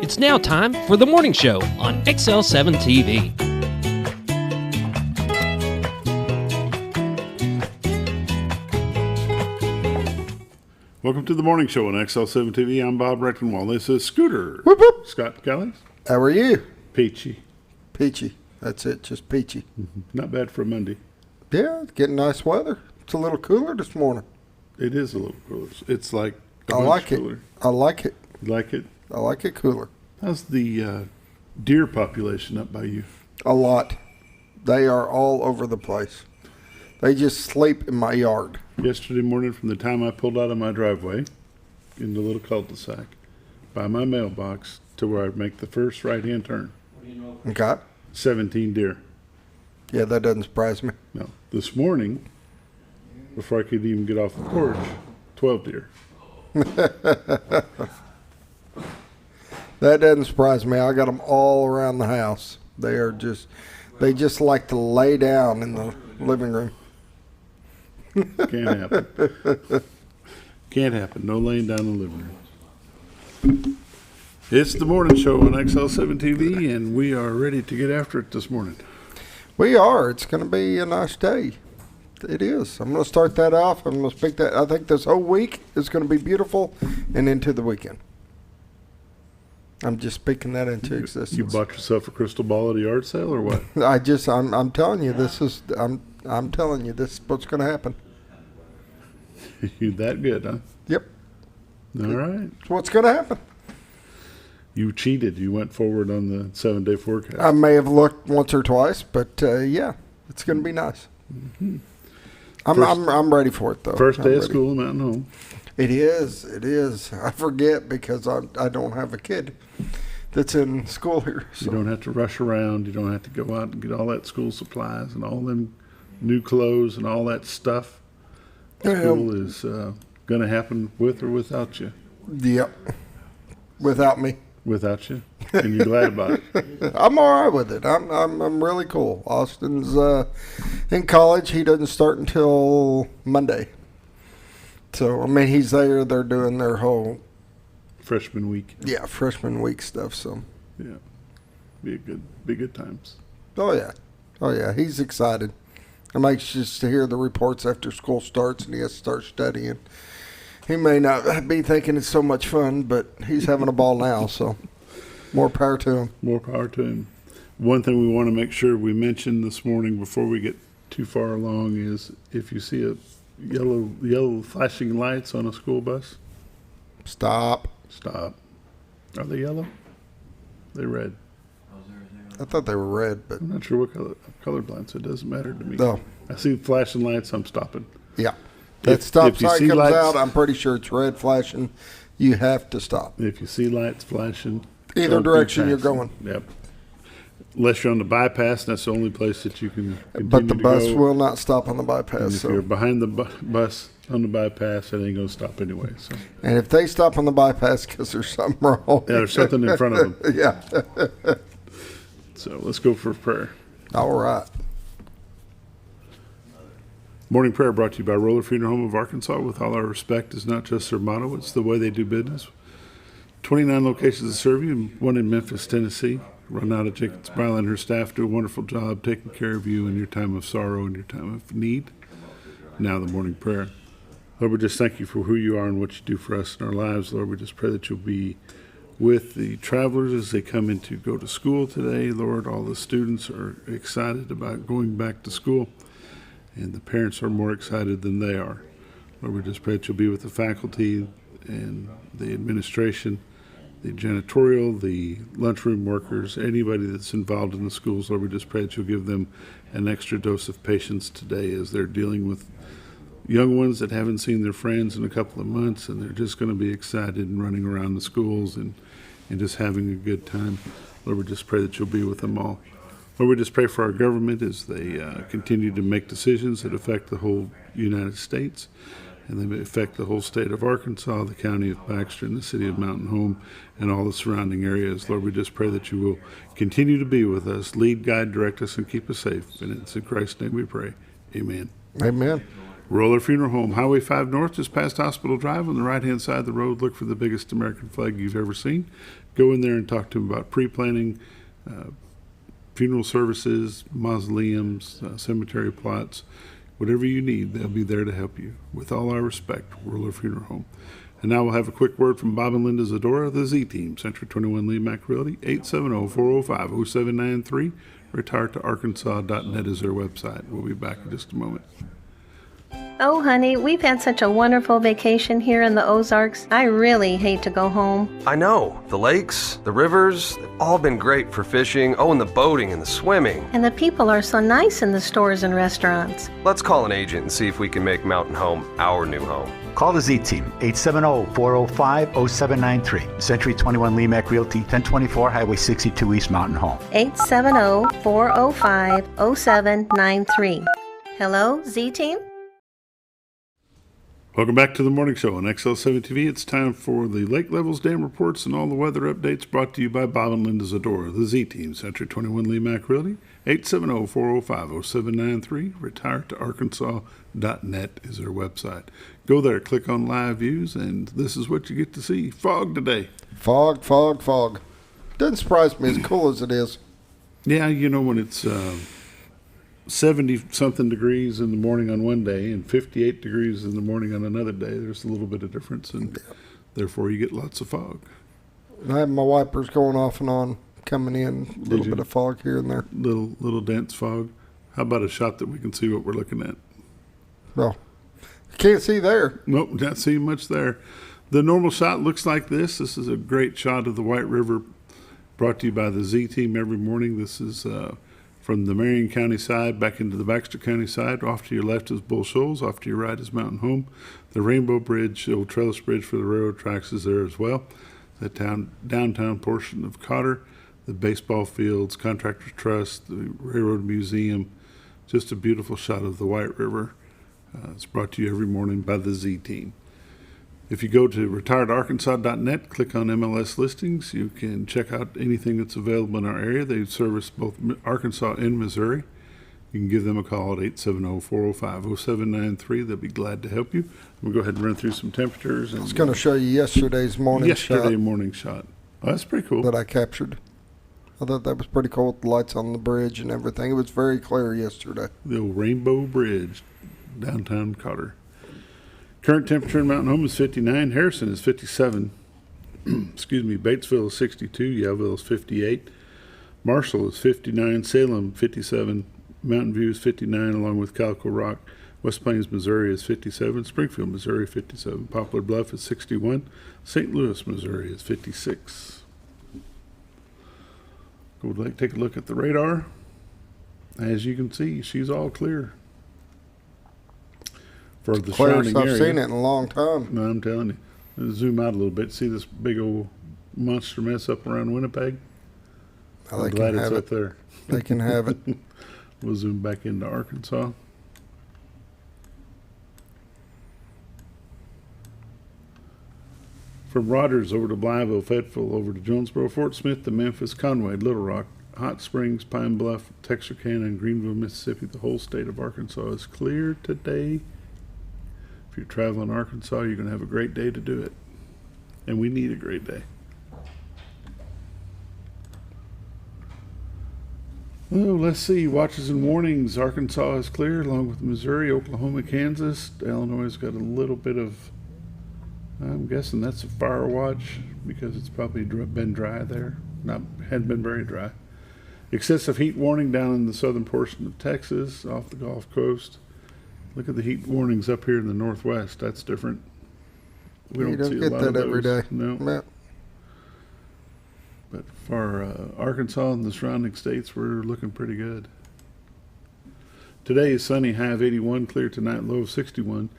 It's now time for the morning show on XL7-TV. Welcome to the morning show on XL7-TV. I'm Bob Rectenwall. This is Scooter. Whoop, whoop. Scott Kelly. How are you? Peachy. Peachy. That's it, just peachy. Not bad for a Monday. Yeah, it's getting nice weather. It's a little cooler this morning. It is a little cooler. It's like a I bunch like cooler. it. I like it. You like it? I like it cooler. How's the deer population up by you? A lot. They are all over the place. They just sleep in my yard. Yesterday morning, from the time I pulled out of my driveway in the little cul-de-sac by my mailbox to where I make the first right-hand turn, Okay? 17 deer. Yeah, that doesn't surprise me. No. This morning, before I could even get off the porch, 12 deer. That doesn't surprise me. I got them all around the house. They just like to lay down in the living room. Can't happen. Can't happen. No laying down in the living room. It's the morning show on XL7-TV, and we are ready to get after it this morning. We are. It's going to be a nice day. It is. I'm going to start that off. I'm going to speak that. I think this whole week is going to be beautiful and into the weekend. I'm just speaking that into existence. You bought yourself a crystal ball at a yard sale or what? I'm telling you, I'm telling you, this is what's going to happen. You that good, huh? Yep. All right. It's what's going to happen. You cheated. You went forward on the 7-day forecast. I may have looked once or twice, but yeah, it's going to be nice. Mm-hmm. I'm ready for it though. First day of school in Mountain Home. It is. It is. I forget because I don't have a kid that's in school here. So. You don't have to rush around. You don't have to go out and get all that school supplies and all them new clothes and all that stuff. School is going to happen with or without you. Yep. Without me. Without you, and you're glad about it. I'm all right with it. I'm really cool. Austin's in college. He doesn't start until Monday. So I mean, he's there. They're doing their whole freshman week. Yeah, freshman week stuff. So yeah, be good times. Oh yeah. He's excited. It makes just to hear the reports after school starts and he has to start studying. He may not be thinking it's so much fun, but he's having a ball now, so more power to him. More power to him. One thing we want to make sure we mention this morning before we get too far along is if you see a yellow flashing lights on a school bus, Stop. Are they yellow? They're red. I thought they were red, but I'm not sure what color. I'm colorblind, so it doesn't matter to me. No. I see flashing lights, I'm stopping. Yeah. That stop if you sign see comes lights, out, I'm pretty sure it's red flashing. You have to stop. If you see lights flashing, Either don't direction keep you're passing. going. Yep. Unless you're on the bypass, that's the only place that you can continue But the to bus go. will not stop on the And bypass. if So. you're behind the bus on the bypass, it ain't going to stop anyway. So And if they stop on the bypass because there's something wrong. yeah, there's something in front of them. Yeah. So let's go for prayer. All right. Morning prayer brought to you by Roller Funeral Home of Arkansas. With all our respect is not just their motto, it's the way they do business. 29 locations to serve you, and one in Memphis, Tennessee. Renata Jacobs-Bile and her staff do a wonderful job taking care of you in your time of sorrow and your time of need. Now the morning prayer. Lord, we just thank you for who you are and what you do for us in our lives. Lord, we just pray that you'll be with the travelers as they come in to go to school today. Lord, all the students are excited about going back to school, and the parents are more excited than they are. Lord, we just pray that you'll be with the faculty and the administration, the janitorial, the lunchroom workers, anybody that's involved in the schools. Lord, we just pray that you'll give them an extra dose of patience today as they're dealing with young ones that haven't seen their friends in a couple of months, and they're just going to be excited and running around the schools and just having a good time. Lord, we just pray that you'll be with them all. Lord, we just pray for our government as they continue to make decisions that affect the whole United States, and they may affect the whole state of Arkansas, the county of Baxter, and the city of Mountain Home, and all the surrounding areas. Lord, we just pray that you will continue to be with us, lead, guide, direct us, and keep us safe. And it's in Christ's name we pray. Amen. Amen. Roller Funeral Home, Highway 5 North, just past Hospital Drive. On the right-hand side of the road, look for the biggest American flag you've ever seen. Go in there and talk to them about pre-planning, funeral services, mausoleums, cemetery plots. Whatever you need, they'll be there to help you. With all our respect, Roller Funeral Home. And now we'll have a quick word from Bob and Linda Zadora, the Z-Team, Century 21 Lee Mack Realty, 870-405-0793. Retiredtoarkansas.net is their website. We'll be back in just a moment. Oh, honey, we've had such a wonderful vacation here in the Ozarks. I really hate to go home. I know. The lakes, the rivers, they've all been great for fishing. Oh, and the boating and the swimming. And the people are so nice in the stores and restaurants. Let's call an agent and see if we can make Mountain Home our new home. Call the Z-Team, 870-405-0793. Century 21 Lee Mack Realty, 1024 Highway 62 East Mountain Home. 870-405-0793. Hello, Z-Team? Welcome back to the morning show on XL7-TV. It's time for the Lake Levels Dam reports and all the weather updates brought to you by Bob and Linda Zadora, the Z-Team, Century 21 Lee Mack Realty, 870-405-0793. Retiredtoarkansas.net is their website. Go there, click on live views, and this is what you get to see. Fog today. Fog, fog, fog. Doesn't surprise me as cool as it is. Yeah, you know, when it's 70-something degrees in the morning on one day and 58 degrees in the morning on another day, there's a little bit of difference, and therefore you get lots of fog. I have my wipers going off and on, coming in, a little bit of fog here and there. Little dense fog. How about a shot that we can see what we're looking at? Well, you can't see there. Nope, not seeing much there. The normal shot looks like this. This is a great shot of the White River brought to you by the Z-Team every morning. This is from the Marion County side back into the Baxter County side. Off to your left is Bull Shoals. Off to your right is Mountain Home. The Rainbow Bridge, the old trellis bridge for the railroad tracks, is there as well. The downtown portion of Cotter, the baseball fields, Contractors Trust, the Railroad Museum. Just a beautiful shot of the White River. It's brought to you every morning by the Z-Team. If you go to retiredarkansas.net, click on MLS listings, you can check out anything that's available in our area. They service both Arkansas and Missouri. You can give them a call at 870-405-0793. They'll be glad to help you. We'll go ahead and run through some temperatures. I was going to show you yesterday's morning shot. Morning shot. Oh, that's pretty cool. That I captured. I thought that was pretty cool with the lights on the bridge and everything. It was very clear yesterday. The old Rainbow Bridge, downtown Cotter. Current temperature in Mountain Home is 59. Harrison is 57. Excuse me. Batesville is 62. Yellville is 58. Marshall is 59. Salem 57. Mountain View is 59, along with Calico Rock. West Plains, Missouri is 57. Springfield, Missouri 57. Poplar Bluff is 61. St. Louis, Missouri is 56. Go take a look at the radar. As you can see, she's all clear. For the surrounding area. I've seen it in a long time. No, I'm telling you. Let's zoom out a little bit. See this big old monster mess up around Winnipeg? I'm glad it's up there. They can have it. We'll zoom back into Arkansas. From Rogers over to Blytheville, Fayetteville, over to Jonesboro, Fort Smith to Memphis, Conway, Little Rock, Hot Springs, Pine Bluff, Texarkana, and Greenville, Mississippi. The whole state of Arkansas is clear today. If you're traveling Arkansas, you're going to have a great day to do it. And we need a great day. Well, let's see. Watches and warnings. Arkansas is clear, along with Missouri, Oklahoma, Kansas. Illinois has got a little bit of, I'm guessing that's a fire watch because it's probably been dry there. Hadn't been very dry. Excessive heat warning down in the southern portion of Texas, off the Gulf Coast. Look at the heat warnings up here in the Northwest. That's different. We don't see a lot of those. Every day. No. Yeah. But for Arkansas and the surrounding states, we're looking pretty good. Today is sunny, high of 81, clear tonight, low of 61.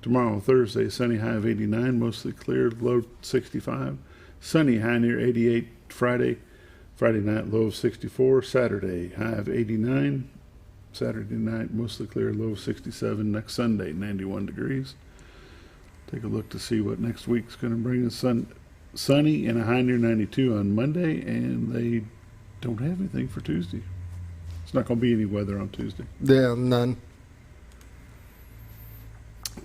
Tomorrow, Thursday, sunny, high of 89, mostly clear, low 65. Sunny, high near 88 Friday. Friday night, low of 64. Saturday, high of 89. Saturday night, mostly clear, low of 67. Next Sunday, 91 degrees. Take a look to see what next week's going to bring us. Sunny and a high near 92 on Monday, and they don't have anything for Tuesday. It's not going to be any weather on Tuesday. Yeah, none.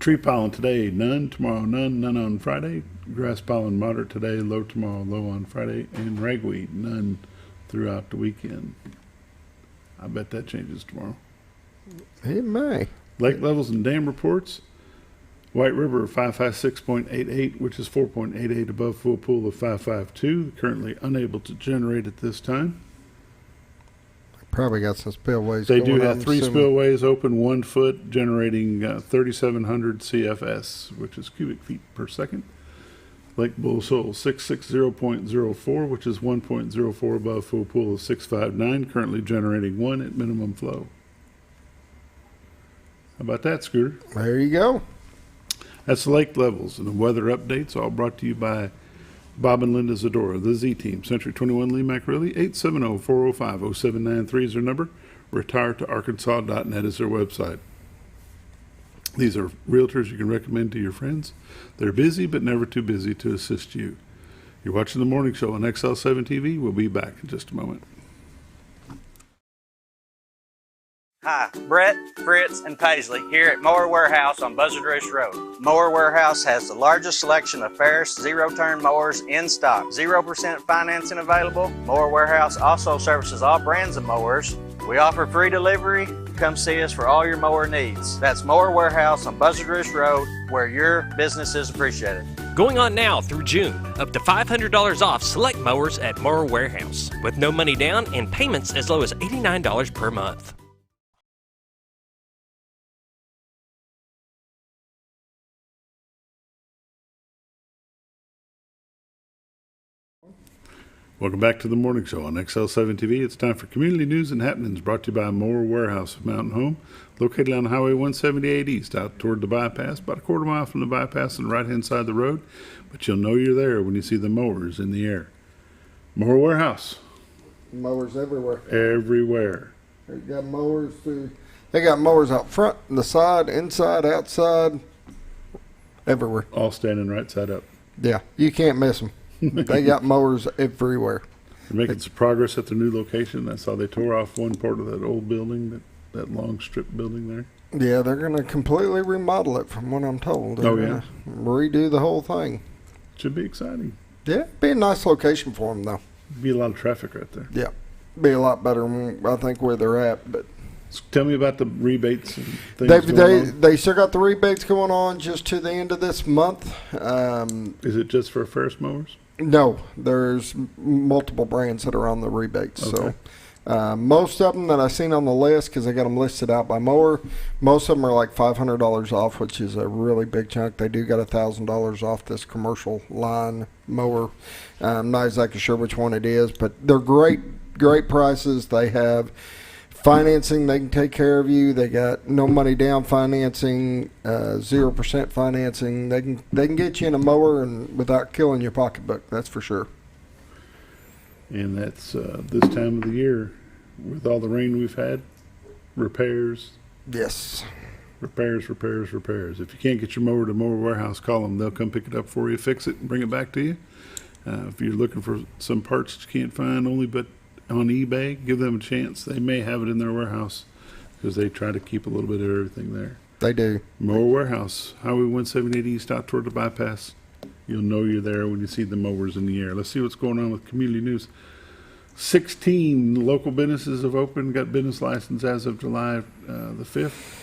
Tree pollen today, none. Tomorrow, none. None on Friday. Grass pollen, moderate today. Low tomorrow, low on Friday. And ragweed, none throughout the weekend. I bet that changes tomorrow. It may. Lake levels and dam reports. White River 556.88, which is 4.88 above full pool of 552. Currently unable to generate at this time. Probably got some spillways. They going do have on 3 soon. spillways open, 1 foot, generating 3,700 CFS, which is cubic feet per second. Lake Bull Shoal 660.04, which is 1.04 above full pool of 659, currently generating 1 at minimum flow. How about that, Scooter? There you go. That's the lake levels and the weather updates, all brought to you by Bob and Linda Zadora, the Z-Team, Century 21 Lee Mack Riley, 870-405-0793 is their number. RetireToArkansas.net is their website. These are realtors you can recommend to your friends. They're busy, but never too busy to assist you. You're watching The Morning Show on XL7-TV. We'll be back in just a moment. Hi, Brett, Fritz, and Paisley here at Mower Warehouse on Buzzard Roost Road. Mower Warehouse has the largest selection of Ferris zero-turn mowers in stock. 0% financing available. Mower Warehouse also services all brands of mowers. We offer free delivery. Come see us for all your mower needs. That's Mower Warehouse on Buzzard Roost Road, where your business is appreciated. Going on now through June, up to $500 off select mowers at Mower Warehouse, with no money down and payments as low as $89 per month. Welcome back to The Morning Show on XL7-TV. It's time for community news and happenings brought to you by Mower Warehouse of Mountain Home, located on Highway 178 East, out toward the bypass, about a quarter mile from the bypass on the right-hand side of the road. But you'll know you're there when you see the mowers in the air. Mower Warehouse. Mowers everywhere. Everywhere. They got mowers through. They got mowers out front, the side, inside, outside, everywhere. All standing right side up. Yeah, you can't miss them. They got mowers everywhere. They're making some progress at their new location. I saw they tore off one part of that old building, that long strip building there. Yeah, they're going to completely remodel it from what I'm told. Oh, yeah? Redo the whole thing. Should be exciting. Yeah, be a nice location for them, though. Be a lot of traffic right there. Yeah, be a lot better than I think where they're at. But tell me about the rebates and things going on. They still got the rebates going on just to the end of this month. Is it just for Ferris mowers? No, there's multiple brands that are on the rebates. Okay. So most of them that I've seen on the list, because I got them listed out by mower, most of them are like $500 off, which is a really big chunk. They do got $1,000 off this commercial line mower. I'm not exactly sure which one it is, but they're great prices. They have financing, they can take care of you. They got no money down financing, 0% financing. They can get you in a mower and without killing your pocketbook. That's for sure. And that's this time of the year with all the rain we've had. Repairs. Yes. Repairs. If you can't get your mower to Mower Warehouse, call them. They'll come pick it up for you, fix it, and bring it back to you. If you're looking for some parts that you can't find but on eBay, give them a chance. They may have it in their warehouse because they try to keep a little bit of everything there. They do. Mower Warehouse, Highway 178 East, out toward the bypass. You'll know you're there when you see the mowers in the air. Let's see what's going on with community news. 16 local businesses have opened, got business license as of July the 5th.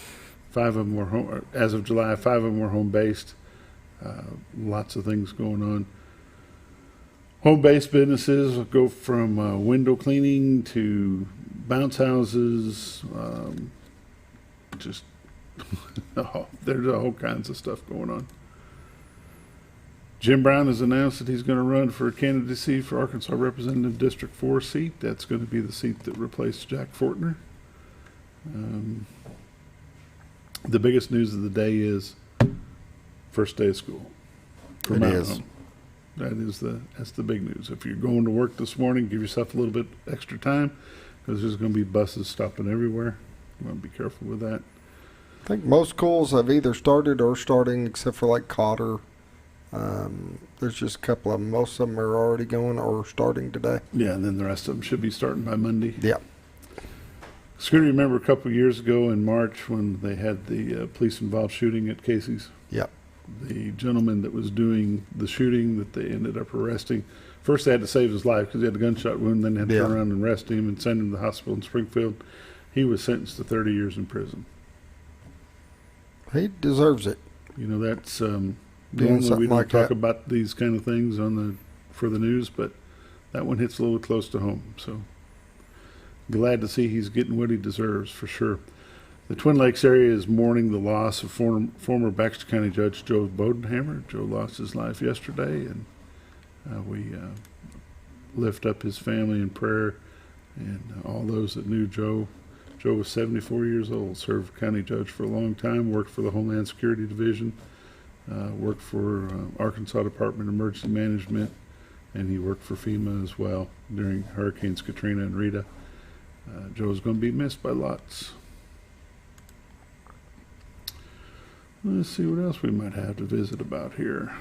5 of them were home, as of July, 5 of them were home-based. Lots of things going on. Home-based businesses go from window cleaning to bounce houses. There's all kinds of stuff going on. Jim Brown has announced that he's going to run for candidacy for Arkansas Representative District 4 seat. That's going to be the seat that replaced Jack Fortner. The biggest news of the day is first day of school. It is. That's the big news. If you're going to work this morning, give yourself a little bit extra time because there's going to be buses stopping everywhere. You want to be careful with that. I think most schools have either started or starting, except for like Cotter. There's just a couple of them. Most of them are already going or starting today. Yeah, and then the rest of them should be starting by Monday. Yeah. Scooter, you remember a couple of years ago in March when they had the police-involved shooting at Casey's? Yep. The gentleman that was doing the shooting that they ended up arresting, first they had to save his life because he had a gunshot wound, then they had to turn around and arrest him and send him to the hospital in Springfield. He was sentenced to 30 years in prison. He deserves it. You know, that's normally we don't talk about these kind of things for the news, but that one hits a little close to home. So glad to see he's getting what he deserves for sure. The Twin Lakes area is mourning the loss of former Baxter County Judge Joe Bodenhammer. Joe lost his life yesterday, and we lift up his family in prayer and all those that knew Joe. Joe was 74 years old, served county judge for a long time, worked for the Homeland Security Division, worked for Arkansas Department of Emergency Management, and he worked for FEMA as well during Hurricanes Katrina and Rita. Joe's going to be missed by lots. Let's see what else we might have to visit about here.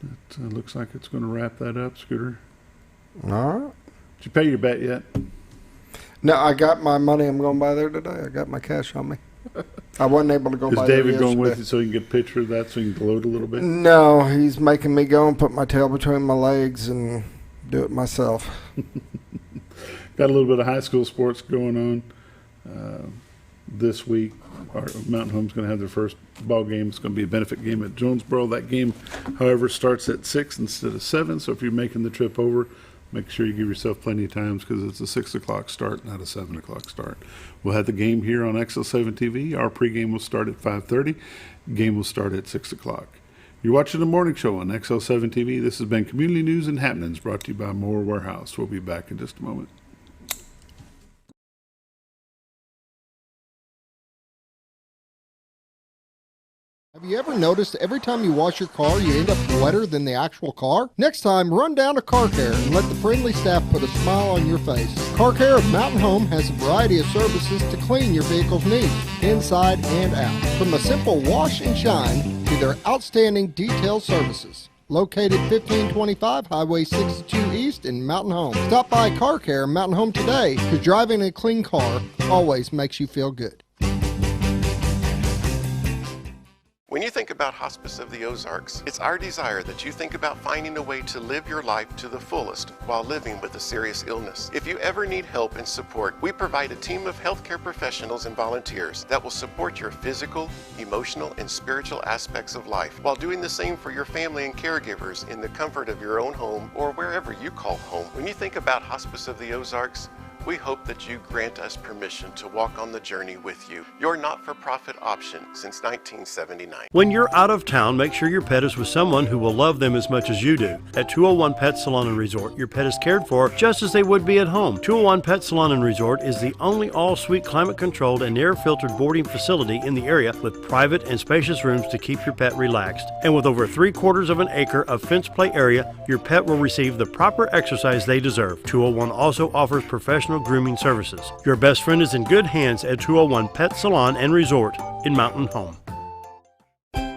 That looks like it's going to wrap that up, Scooter. All right. Did you pay your bet yet? No, I got my money. I'm going by there today. I got my cash on me. I wasn't able to go by there. Is David going with you so you can get a picture of that so you can gloat a little bit? No, he's making me go and put my tail between my legs and do it myself. Got a little bit of high school sports going on this week. Our Mountain Home's going to have their first ball game. It's going to be a benefit game at Jonesboro. That game, however, starts at 6 instead of 7. So if you're making the trip over, make sure you give yourself plenty of times because it's a 6 o'clock start, not a 7 o'clock start. We'll have the game here on XL7-TV. Our pregame will start at 5:30. Game will start at 6 o'clock. You're watching the morning show on XL7-TV. This has been Community News and Happenings brought to you by Moore Warehouse. We'll be back in just a moment. Have you ever noticed every time you wash your car, you end up wetter than the actual car? Next time, run down to Car Care and let the friendly staff put a smile on your face. Car Care of Mountain Home has a variety of services to clean your vehicle's needs, inside and out. From a simple wash and shine to their outstanding detail services. Located 1525 Highway 62 East in Mountain Home. Stop by Car Care Mountain Home today because driving a clean car always makes you feel good. When you think about Hospice of the Ozarks, it's our desire that you think about finding a way to live your life to the fullest while living with a serious illness. If you ever need help and support, we provide a team of healthcare professionals and volunteers that will support your physical, emotional, and spiritual aspects of life while doing the same for your family and caregivers in the comfort of your own home or wherever you call home. When you think about Hospice of the Ozarks, we hope that you grant us permission to walk on the journey with you. Your not-for-profit option since 1979. When you're out of town, make sure your pet is with someone who will love them as much as you do. At 201 Pet Salon and Resort, your pet is cared for just as they would be at home. 201 Pet Salon and Resort is the only all-suite climate-controlled and air-filtered boarding facility in the area with private and spacious rooms to keep your pet relaxed. And with over 3/4 of an acre of fenced play area, your pet will receive the proper exercise they deserve. 201 also offers professional grooming services. Your best friend is in good hands at 201 Pet Salon and Resort in Mountain Home.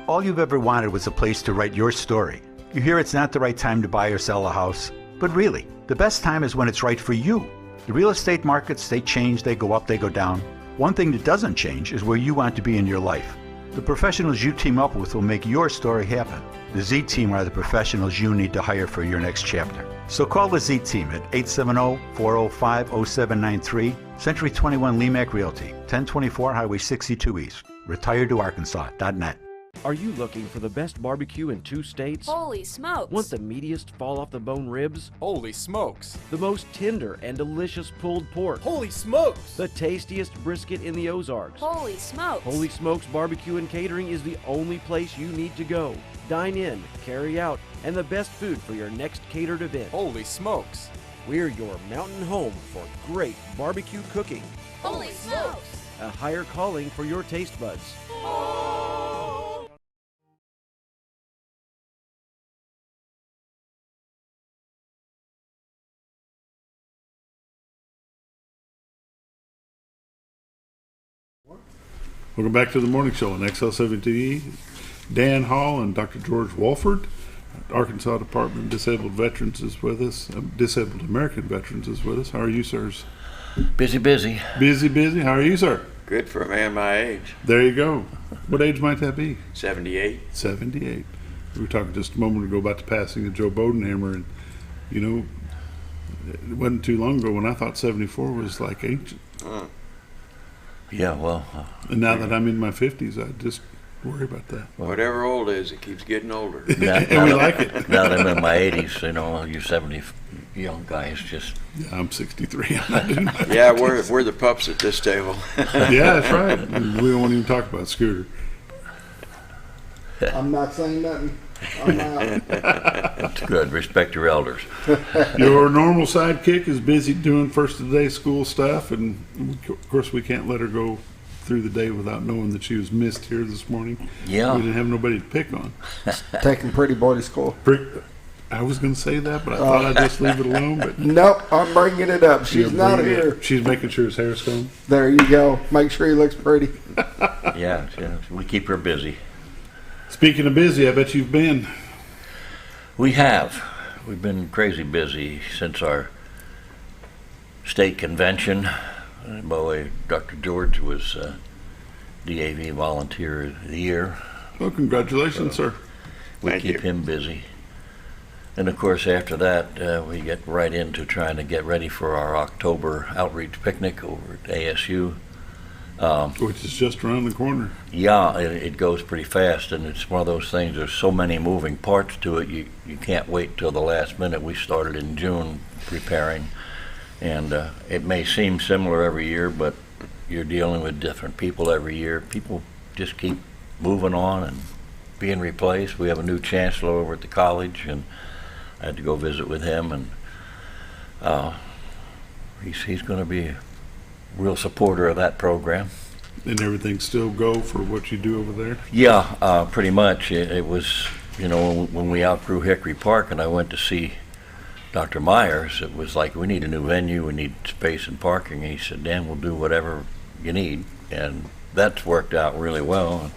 All you've ever wanted was a place to write your story. You hear it's not the right time to buy or sell a house, but really, the best time is when it's right for you. The real estate markets, they change, they go up, they go down. One thing that doesn't change is where you want to be in your life. The professionals you team up with will make your story happen. The Z Team are the professionals you need to hire for your next chapter. So call the Z Team at 870-405-0793, Century 21 Lemac Realty, 1024 Highway 62 East, retiredtoarkansas.net. Are you looking for the best barbecue in 2 states? Holy smokes! Want the meatiest fall-off-the-bone ribs? Holy smokes! The most tender and delicious pulled pork? Holy smokes! The tastiest brisket in the Ozarks? Holy smokes! Holy Smokes Barbecue and Catering is the only place you need to go. Dine in, carry out, and the best food for your next catered event. Holy smokes! We're your mountain home for great barbecue cooking. Holy smokes! A higher calling for your taste buds. Welcome back to the morning show on XL7-TV. Dan Hall and Dr. George Wolford Arkansas Department of Disabled Veterans is with us. Disabled American Veterans is with us. How are you, sirs? Busy. Busy. How are you, sir? Good for a man my age. There you go. What age might that be? 78. 78. We were talking just a moment ago about the passing of Joe Bodenhammer, and you know, it wasn't too long ago when I thought 74 was like ancient. Yeah, well. And now that I'm in my 50s, I just worry about that. Whatever old is, it keeps getting older. And we like it. Now that I'm in my 80s, you know, you 70 young guys just. Yeah, I'm 63. Yeah, we're the pups at this table. Yeah, that's right. We don't want to even talk about Scooter. I'm not saying nothing. I'm out. That's good. Respect your elders. Your normal sidekick is busy doing first of the day school stuff, and of course we can't let her go through the day without knowing that she was missed here this morning. Yeah. We didn't have nobody to pick on. Taking Pretty Boy to school. I was going to say that, but I thought I'd just leave it alone. But nope, I'm bringing it up. She's not here. She's making sure his hair's combed. There you go. Make sure he looks pretty. Yeah, we keep her busy. Speaking of busy, I bet you've been. We have. We've been crazy busy since our state convention. By the way, Dr. George was DAV Volunteer of the Year. Well, congratulations, sir. We keep him busy. And of course, after that, we get right into trying to get ready for our October outreach picnic over at ASU. Which is just around the corner. Yeah, it goes pretty fast, and it's one of those things, there's so many moving parts to it, you can't wait till the last minute. We started in June preparing, and it may seem similar every year, but you're dealing with different people every year. People just keep moving on and being replaced. We have a new chancellor over at the college, and I had to go visit with him, and he's going to be a real supporter of that program. And everything still go for what you do over there? Yeah, pretty much. It was, you know, when we outgrew Hickory Park and I went to see Dr. Myers, it was like, we need a new venue, we need space and parking. And he said, Dan, we'll do whatever you need. And that's worked out really well.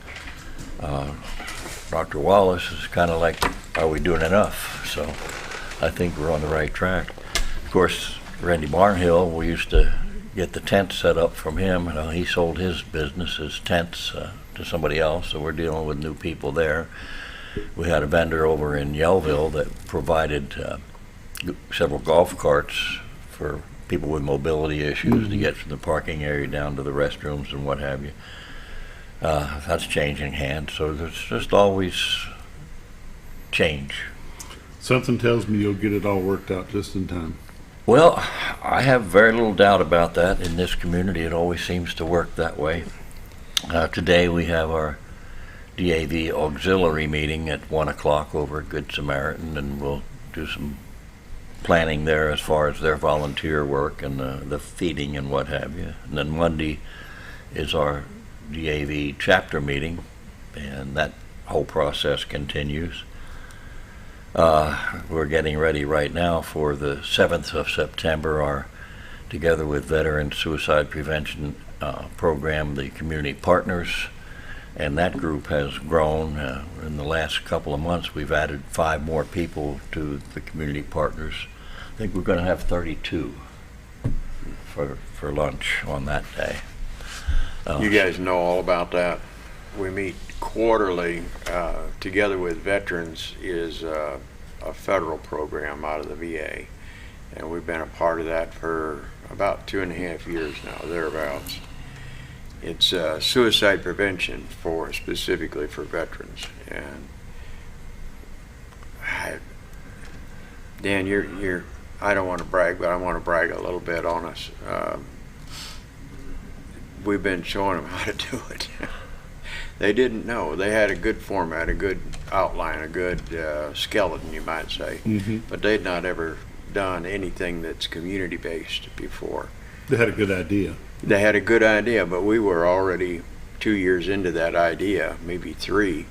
Dr. Wallace is kind of like, are we doing enough? So I think we're on the right track. Of course, Randy Barnhill, we used to get the tent set up from him. He sold his business, his tents, to somebody else, so we're dealing with new people there. We had a vendor over in Yellville that provided several golf carts for people with mobility issues to get from the parking area down to the restrooms and what have you. That's changing hands, so there's just always change. Something tells me you'll get it all worked out just in time. Well, I have very little doubt about that. In this community, it always seems to work that way. Today we have our DAV auxiliary meeting at 1 o'clock over at Good Samaritan, and we'll do some planning there as far as their volunteer work and the feeding and what have you. And then Monday is our DAV chapter meeting, and that whole process continues. We're getting ready right now for the 7th of September, together with Veteran Suicide Prevention Program, the Community Partners, and that group has grown. In the last couple of months, we've added 5 more people to the Community Partners. I think we're going to have 32 for lunch on that day. You guys know all about that. We meet quarterly. Together with Veterans is a federal program out of the VA, and we've been a part of that for about 2.5 years now, thereabouts. It's suicide prevention specifically for veterans. And Dan, you're I don't want to brag, but I want to brag a little bit on us. We've been showing them how to do it. They didn't know. They had a good format, a good outline, a good skeleton, you might say. Mm-hmm. But they'd not ever done anything that's community-based before. They had a good idea. They had a good idea, but we were already 2 years into that idea, maybe 3,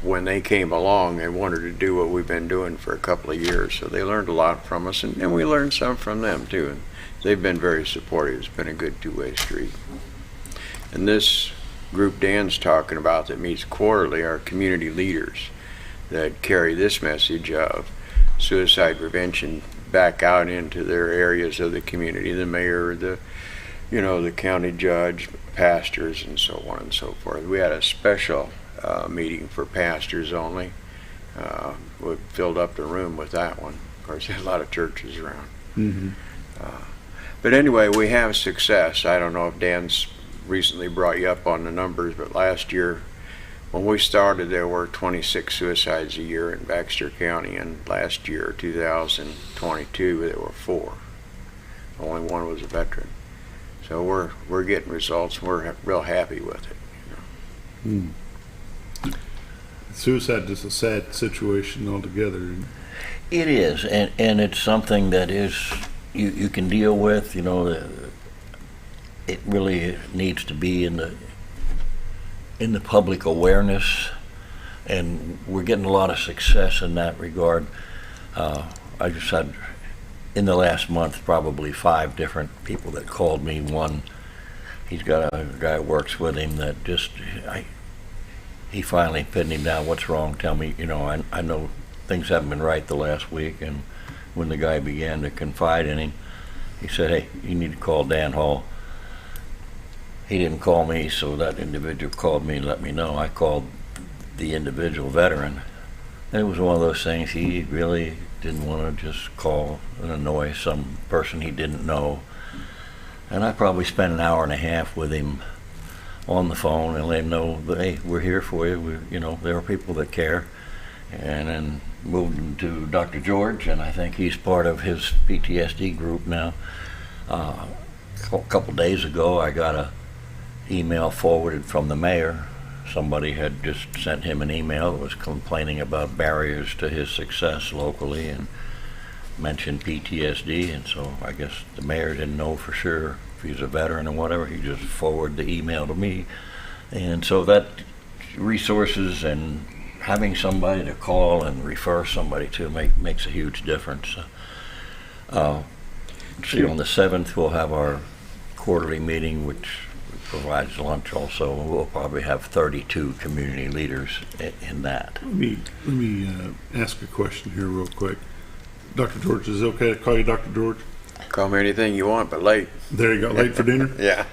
when they came along and wanted to do what we've been doing for a couple of years. So they learned a lot from us, and we learned some from them, too. And they've been very supportive. It's been a good two-way street. And this group Dan's talking about that meets quarterly are community leaders. that carry this message of suicide prevention back out into their areas of the community, the mayor, the county judge, pastors, and so on and so forth. We had a special meeting for pastors only. We filled up the room with that one. Of course, there's a lot of churches around. Mm-hmm. But anyway, we have success. I don't know if Dan's recently brought you up on the numbers, but last year, when we started, there were 26 suicides a year in Baxter County, and last year, 2022, there were 4. Only one was a veteran. So we're getting results. We're real happy with it. Suicide is a sad situation altogether. It is, and it's something that is you can deal with. It really needs to be in the public awareness, and we're getting a lot of success in that regard. I just had, in the last month, probably 5 different people that called me. One, he's got a guy who works with him that he finally pinned him down. What's wrong? Tell me. I know things haven't been right the last week. And when the guy began to confide in him, he said, "Hey, you need to call Dan Hall." He didn't call me, so that individual called me and let me know. I called the individual veteran. And it was one of those things, he really didn't want to just call and annoy some person he didn't know. And I probably spent an hour and a half with him on the phone and let him know that, hey, we're here for you. There are people that care. And then moved him to Dr. George, and I think he's part of his PTSD group now. A couple days ago, I got a email forwarded from the mayor. Somebody had just sent him an email that was complaining about barriers to his success locally and mentioned PTSD, and so I guess the mayor didn't know for sure if he's a veteran or whatever. He just forwarded the email to me. And so that resources and having somebody to call and refer somebody to makes a huge difference. See, on the 7th, we'll have our quarterly meeting, which provides lunch also. We'll probably have 32 community leaders in that. Let me ask a question here real quick. Dr. George, is it okay to call you Dr. George? Call me anything you want, but late. There you go, late for dinner? Yeah.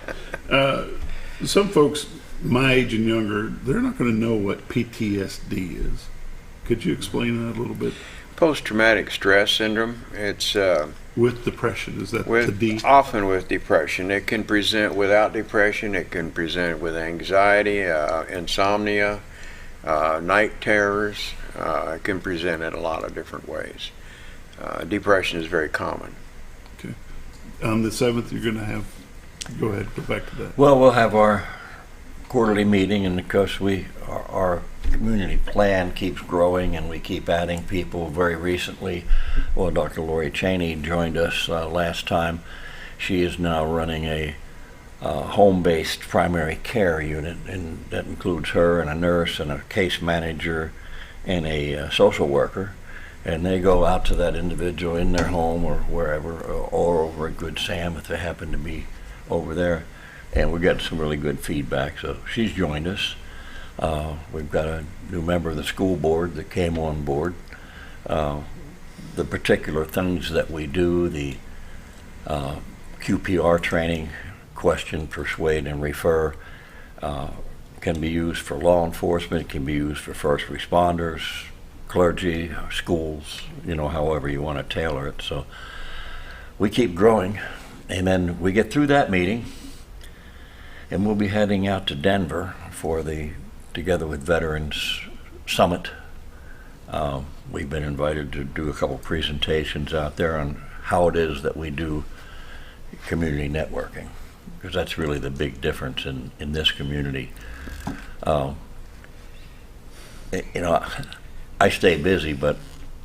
Some folks my age and younger, they're not going to know what PTSD is. Could you explain that a little bit? Post-traumatic stress syndrome. It's with depression. Is that the D? Often with depression. It can present without depression. It can present with anxiety, insomnia, night terrors. It can present in a lot of different ways. Depression is very common. Okay. On the 7th, you're going to have. Go ahead. Go back to that. Well, we'll have our quarterly meeting, and because our community plan keeps growing and we keep adding people. Very recently, Dr. Lori Cheney joined us last time. She is now running a home-based primary care unit, and that includes her and a nurse and a case manager and a social worker, and they go out to that individual in their home or wherever, or over at Good Sam if they happen to be over there. And we got some really good feedback. So she's joined us. We've got a new member of the school board that came on board. The particular things that we do, the QPR training, question, persuade, and refer, can be used for law enforcement, can be used for first responders, clergy, schools, however you want to tailor it. So we keep growing, and then we get through that meeting, and we'll be heading out to Denver for the Together with Veterans Summit. We've been invited to do a couple presentations out there on how it is that we do community networking, because that's really the big difference in this community. I stay busy, but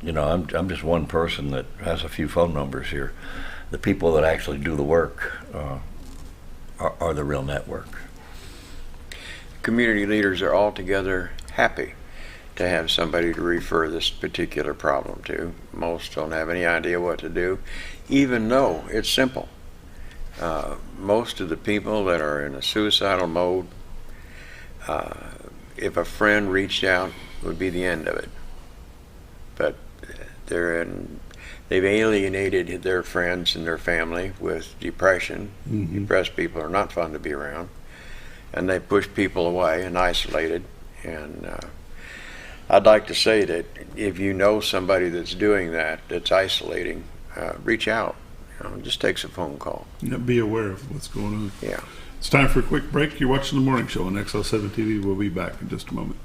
I'm just one person that has a few phone numbers here. The people that actually do the work are the real network. Community leaders are altogether happy to have somebody to refer this particular problem to. Most don't have any idea what to do, even though it's simple. Most of the people that are in a suicidal mode, if a friend reached out, would be the end of it. but they've alienated their friends and their family with depression. Depressed people are not fun to be around, and they push people away and isolated. And I'd like to say that if you know somebody that's doing that, that's isolating, reach out. It just takes a phone call. Be aware of what's going on. Yeah. It's time for a quick break. You're watching The Morning Show on XL7-TV. We'll be back in just a moment.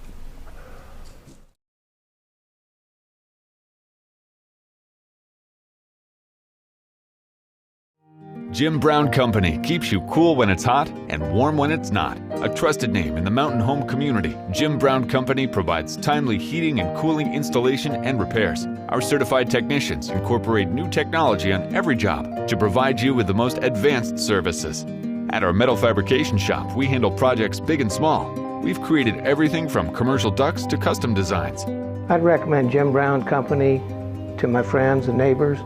Jim Brown Company keeps you cool when it's hot and warm when it's not. A trusted name in the mountain home community, Jim Brown Company provides timely heating and cooling installation and repairs. Our certified technicians incorporate new technology on every job to provide you with the most advanced services. At our metal fabrication shop, we handle projects big and small. We've created everything from commercial ducts to custom designs. I'd recommend Jim Brown Company to my friends and neighbors.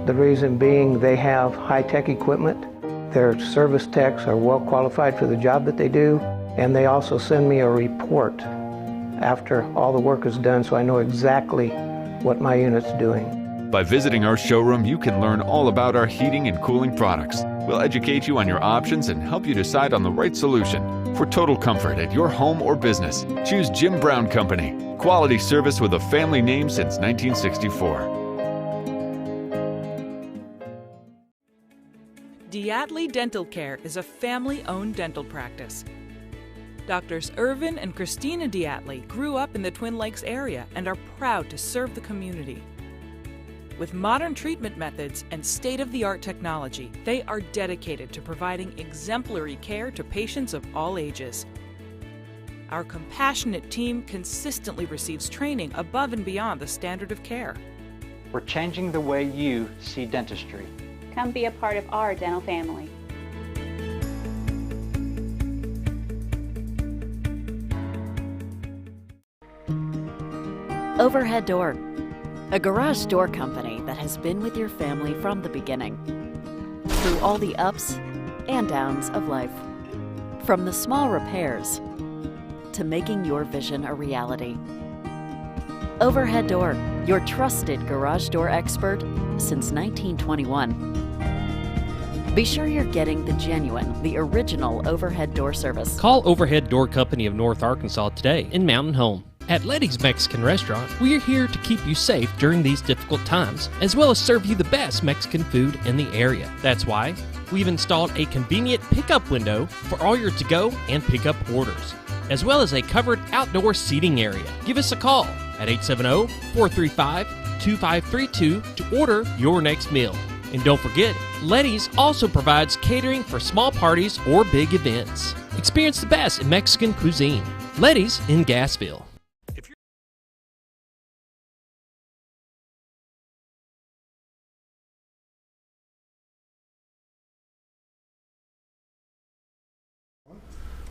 The reason being they have high-tech equipment. Their service techs are well qualified for the job that they do, and they also send me a report after all the work is done so I know exactly what my unit's doing. By visiting our showroom, you can learn all about our heating and cooling products. We'll educate you on your options and help you decide on the right solution. For total comfort at your home or business, choose Jim Brown Company. Quality service with a family name since 1964. Dept Dental Care is a family-owned dental practice. Doctors Irvin and Christina Dept grew up in the Twin Lakes area and are proud to serve the community. With modern treatment methods and state-of-the-art technology, they are dedicated to providing exemplary care to patients of all ages. Our compassionate team consistently receives training above and beyond the standard of care. We're changing the way you see dentistry. Come be a part of our dental family. Overhead Door, a garage door company that has been with your family from the beginning, through all the ups and downs of life. From the small repairs to making your vision a reality. Overhead Door, your trusted garage door expert since 1921. Be sure you're getting the genuine, the original overhead door service. Call Overhead Door Company of North Arkansas today in Mountain Home. At Letty's Mexican Restaurant, we are here to keep you safe during these difficult times, as well as serve you the best Mexican food in the area. That's why we've installed a convenient pickup window for all your to-go and pickup orders, as well as a covered outdoor seating area. Give us a call at 870-435-2532 to order your next meal. And don't forget, Letty's also provides catering for small parties or big events. Experience the best in Mexican cuisine. Letty's in Gassville.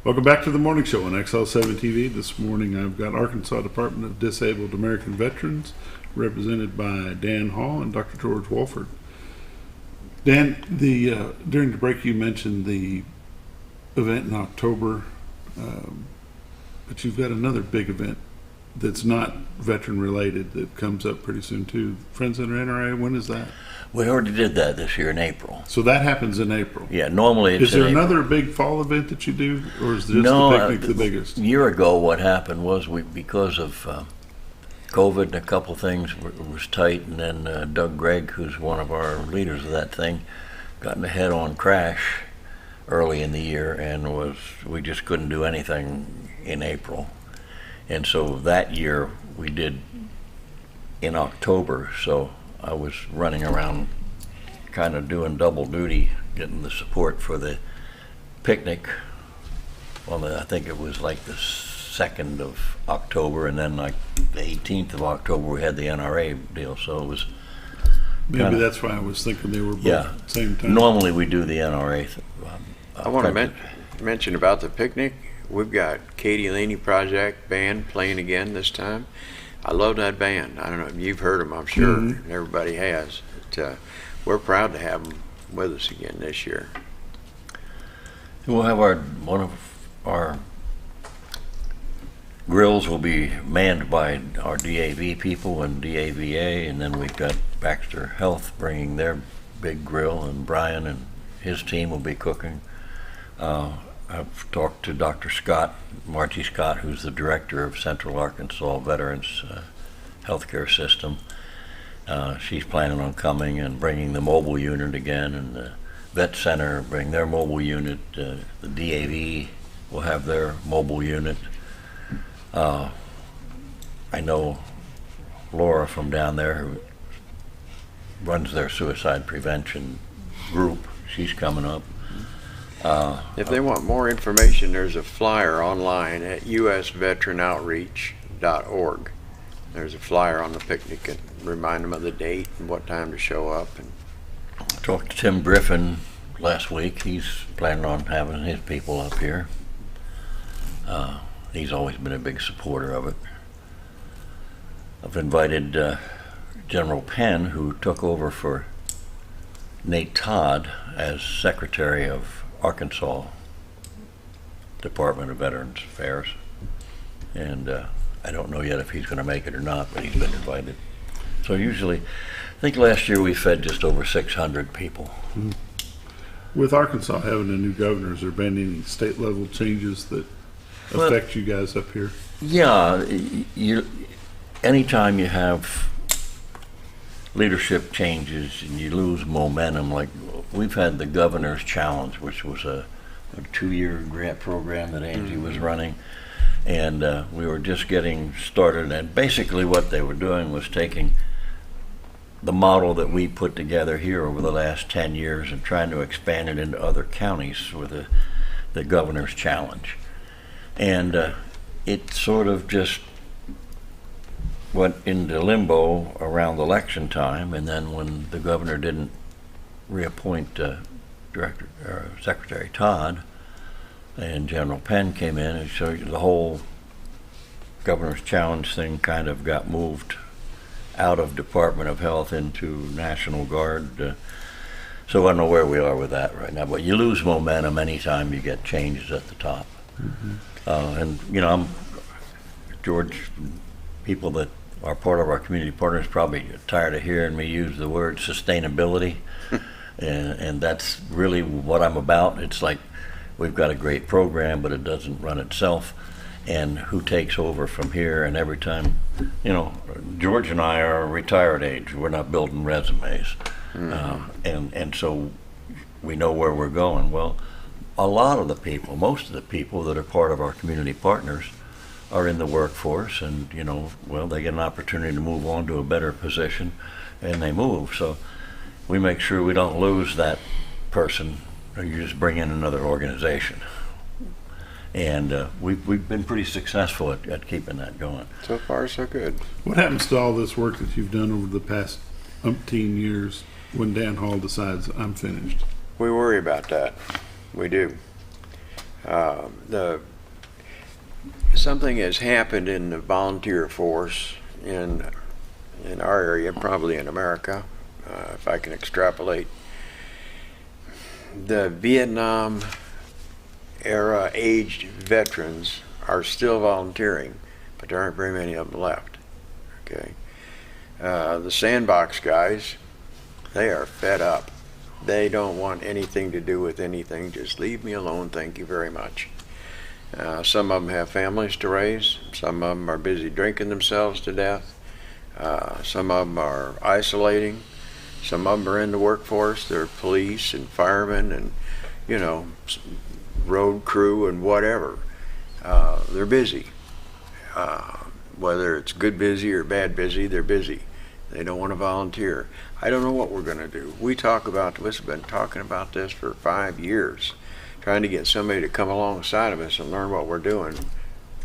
Welcome back to the morning show on XL7-TV. This morning I've got Arkansas Department of Disabled American Veterans represented by Dan Hall and Dr. George Wolford. Dan, during the break you mentioned the event in October, but you've got another big event that's not veteran related that comes up pretty soon too. Friends of the NRA, when is that? We already did that this year in April. So that happens in April. Yeah, normally it's Is there in another big fall event that you do, or is just no, the picnic the biggest? A year ago what happened was because of COVID and a couple things was tight, and then Doug Gregg, who's one of our leaders of that thing, got in a head-on crash early in the year, and we just couldn't do anything in April. And so that year we did in October, so I was running around kind of doing double duty, getting the support for the picnic. Well, I think it was like the 2nd of October, and then like the 18th of October we had the NRA deal, so it was Maybe that's why I was thinking they were both at the same time. Normally we do the NRA. I want to mention about the picnic. We've got Katie Laney Project Band playing again this time. I love that band. I don't know if you've heard them, I'm sure. Mm-hmm. Everybody has. But, we're proud to have them with us again this year. We'll have one of our grills will be manned by our DAV people and DAVA, and then we've got Baxter Health bringing their big grill, and Brian and his team will be cooking. I've talked to Dr. Scott, Margie Scott, who's the director of Central Arkansas Veterans Healthcare System. She's planning on coming and bringing the mobile unit again, and the Vet Center bring their mobile unit. The DAV will have their mobile unit. I know Laura from down there, who runs their suicide prevention group. She's coming up. If they want more information, there's a flyer online at usveteranoutreach.org. There's a flyer on the picnic and remind them of the date and what time to show up. And I talked to Tim Griffin last week. He's planning on having his people up here. He's always been a big supporter of it. I've invited General Penn, who took over for Nate Todd as Secretary of Arkansas Department of Veterans Affairs, and I don't know yet if he's going to make it or not, but he's been invited. So usually, I think last year we fed just over 600 people. Mm-hmm. With Arkansas having a new governor, has there been any state level changes that affect you guys up here? Yeah, anytime you have leadership changes and you lose momentum, like we've had the Governor's Challenge, which was a 2-year grant program that Angie was running, and we were just getting started, and basically what they were doing was taking the model that we put together here over the last 10 years and trying to expand it into other counties with the Governor's Challenge. And it sort of just went into limbo around election time, and then when the governor didn't reappoint Secretary Todd, and General Penn came in, and so the whole Governor's Challenge thing kind of got moved out of Department of Health into National Guard. So I don't know where we are with that right now, but you lose momentum anytime you get changes at the top. Mm-hmm. And you know, George, people that are part of our community partners probably tired of hearing me use the word sustainability, and that's really what I'm about. It's like we've got a great program, but it doesn't run itself, and who takes over from here? And every time, you know, George and I are retired age. We're not building resumes, and so we know where we're going. Well, a lot of the people, most of the people that are part of our community partners are in the workforce, and you know, well, they get an opportunity to move on to a better position, and they move. So we make sure we don't lose that person, or you just bring in another organization. And we've been pretty successful at keeping that going. So far, so good. What happens to all this work that you've done over the past umpteen years when Dan Hall decides I'm finished? We worry about that. We do. Something has happened in the volunteer force in our area, probably in America, if I can extrapolate. The Vietnam era aged veterans are still volunteering, but there aren't very many of them left. Okay, the sandbox guys, they are fed up. They don't want anything to do with anything. Just leave me alone, thank you very much. Some of them have families to raise. Some of them are busy drinking themselves to death. Some of them are isolating. Some of them are in the workforce. They're police and firemen and, you know, road crew and whatever. They're busy. Whether it's good busy or bad busy, they're busy. They don't want to volunteer. I don't know what we're going to do. We've been talking about this for 5 years, trying to get somebody to come alongside of us and learn what we're doing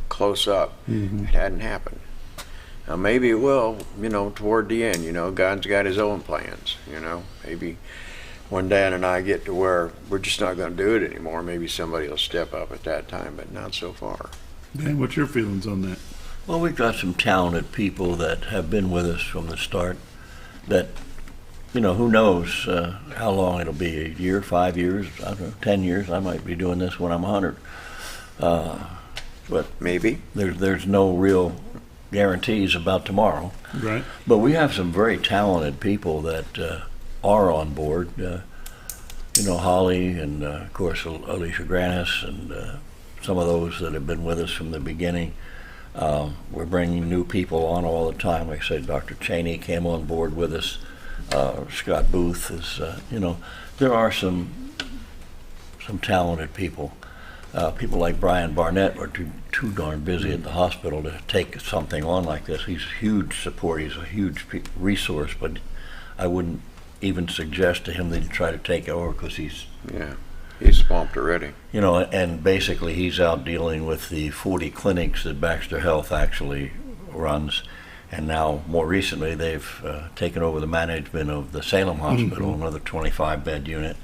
close up. Mm-hmm. It hadn't happened. Now maybe it will, you know, toward the end. You know, God's got his own plans, you know. Maybe when Dan and I get to where we're just not going to do it anymore, maybe somebody will step up at that time, but not so far. Dan, what's your feelings on that? Well, we've got some talented people that have been with us from the start that, you know, who knows how long it'll be, a year, 5 years, I don't know, 10 years. I might be doing this when I'm 100. but maybe there's no real guarantees about tomorrow. Right. But we have some very talented people that are on board. Holly and, of course, Alicia Granis and some of those that have been with us from the beginning. We're bringing new people on all the time. Like I said, Dr. Cheney came on board with us. Scott Booth is, there are some talented people. People like Brian Barnett are too darn busy at the hospital to take something on like this. He's a huge support. He's a huge resource, but I wouldn't even suggest to him that he try to take over because he's swamped already. And basically he's out dealing with the 40 clinics that Baxter Health actually runs, and now more recently they've taken over the management of the Salem Hospital, another 25-bed unit,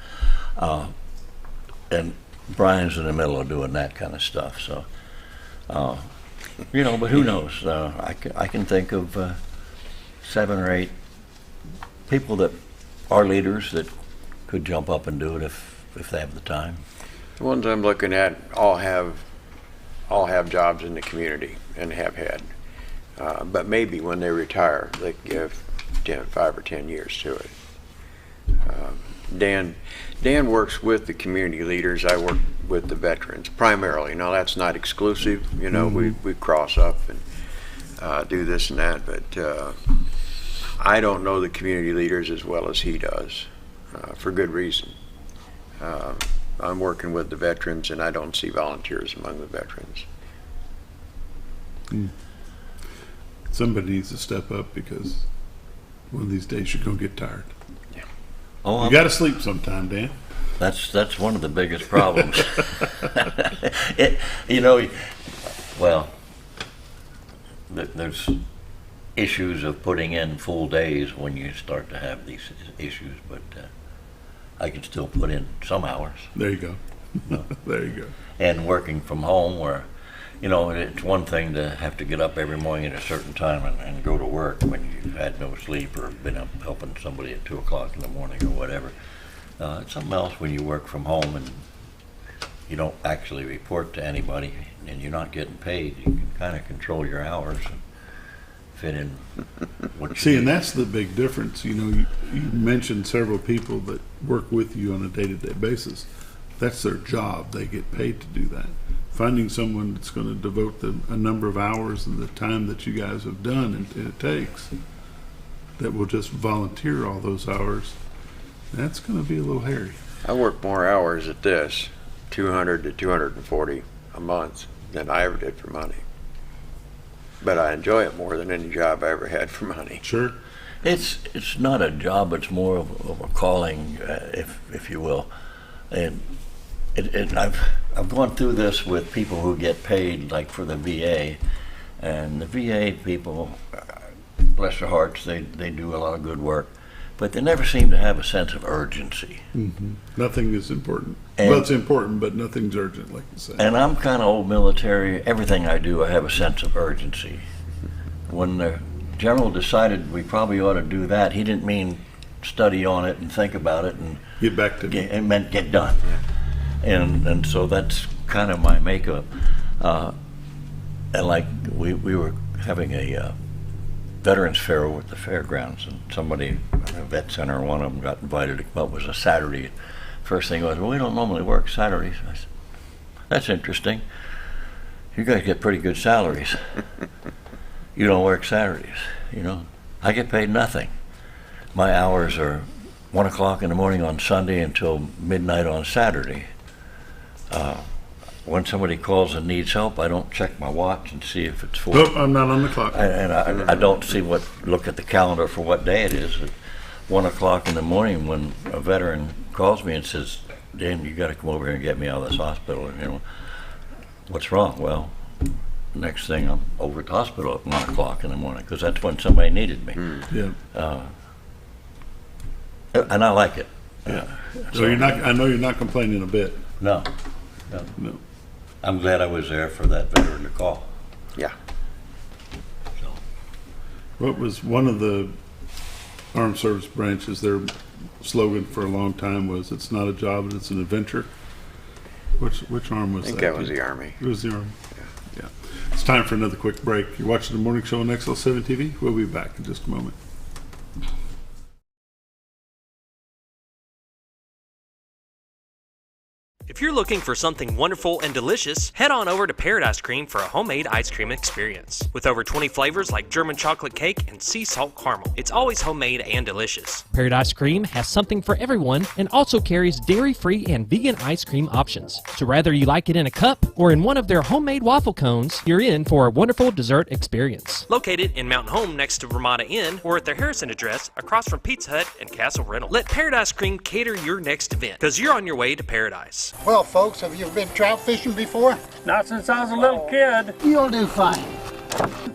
and Brian's in the middle of doing that kind of stuff. So, but who knows? I can think of 7 or 8 people that are leaders that could jump up and do it if they have the time. The ones I'm looking at all have jobs in the community and have had, but maybe when they retire, they give 5 or 10 years to it. Dan works with the community leaders. I work with the veterans primarily. Now that's not exclusive. We cross up and do this and that, but I don't know the community leaders as well as he does, for good reason. I'm working with the veterans, and I don't see volunteers among the veterans. Somebody needs to step up because one of these days you're going to get tired. Yeah. You got to sleep sometime, Dan. That's one of the biggest problems. There's issues of putting in full days when you start to have these issues, but I can still put in some hours. There you go. There you go. And working from home where, it's one thing to have to get up every morning at a certain time and go to work when you've had no sleep or been up helping somebody at 2 o'clock in the morning or whatever. It's something else when you work from home and you don't actually report to anybody and you're not getting paid. You can kind of control your hours and fit in what you see, need. and that's the big difference. You mentioned several people that work with you on a day-to-day basis. That's their job. They get paid to do that. Finding someone that's going to devote a number of hours and the time that you guys have done and it takes, that will just volunteer all those hours, that's going to be a little hairy. I work more hours at this, 200 to 240 a month, than I ever did for money. But I enjoy it more than any job I ever had for money. Sure. It's not a job, it's more of a calling, if you will. And I've gone through this with people who get paid, like for the VA, and the VA people, bless their hearts, they do a lot of good work, but they never seem to have a sense of urgency. Mm-hmm. Nothing is important. Well, it's important, but nothing's urgent, like you say. And I'm kind of old military. Everything I do, I have a sense of urgency. When the general decided we probably ought to do that, he didn't mean study on it and think about it and get back to it. It meant get done. Yeah. And so that's kind of my makeup. And like we were having a veterans fair over at the fairgrounds, and somebody at a vet center, one of them got invited to come up. It was a Saturday. First thing was, well, we don't normally work Saturdays. I said, that's interesting. You guys get pretty good salaries. You don't work Saturdays, I get paid nothing. My hours are 1 o'clock in the morning on Sunday until midnight on Saturday. When somebody calls and needs help, I don't check my watch and see if it's 4. Nope, I'm not on the clock. And I don't look at the calendar for what day it is. At 1 o'clock in the morning when a veteran calls me and says, Dan, you got to come over here and get me out of this hospital. And, what's wrong? Well, next thing I'm over at the hospital at 1 o'clock in the morning because that's when somebody needed me. Yeah. And I like it. Yeah. So you're not. I know you're not complaining a bit. No. I'm glad I was there for that veteran to call. Yeah. So. What was one of the armed service branches? Their slogan for a long time was, "It's not a job, it's an adventure." Which arm was that? I think that was the Army. It was the Army. Yeah. It's time for another quick break. You're watching the morning show on XL7-TV. We'll be back in just a moment. If you're looking for something wonderful and delicious, head on over to Paradise Cream for a homemade ice cream experience. With over 20 flavors like German chocolate cake and sea salt caramel, it's always homemade and delicious. Paradise Cream has something for everyone and also carries dairy-free and vegan ice cream options. So whether you like it in a cup or in one of their homemade waffle cones, you're in for a wonderful dessert experience. Located in Mountain Home next to Ramada Inn or at their Harrison address across from Pizza Hut and Castle Rental. Let Paradise Cream cater your next event because you're on your way to paradise. Well, folks, have you been trout fishing before? Not since I was a little kid. You'll do fine.